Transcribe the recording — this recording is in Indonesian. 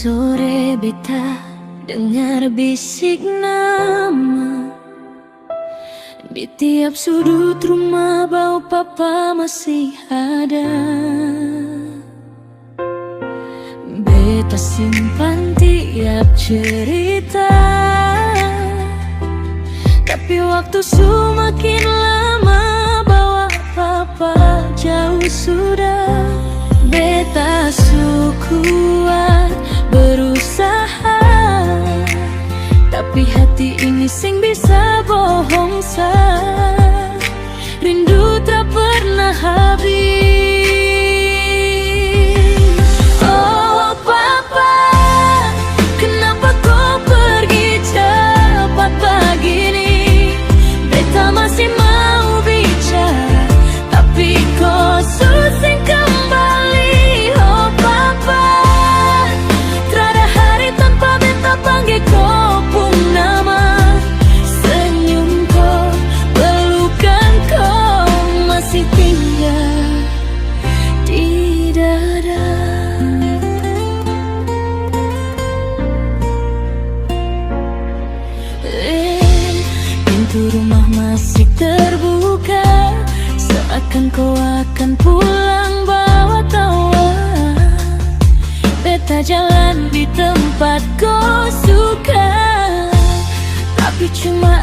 Sore beta dengar bisik nama. Di tiap sudut rumah bau papa masih ada. Beta simpan tiap cerita, tapi waktu semakin lama bawa papa jauh sudah. Beta su kuat berusaha, tapi hati ini sing bisa bohong sa. Rindu tak pernah habis. Oh papa, kenapa kau pergi cepat begini? Beta masih mau bicara, tapi kau susah kembali. Oh papa, tiada hari tanpa beta panggil kau pun nama. Senyum kau, pelukan kau masih tinggal di dada. Pintu rumah masih terbuka, seakan kau akan pulang bawa tawa. Beta jalan di tempat kau suka, tapi cuma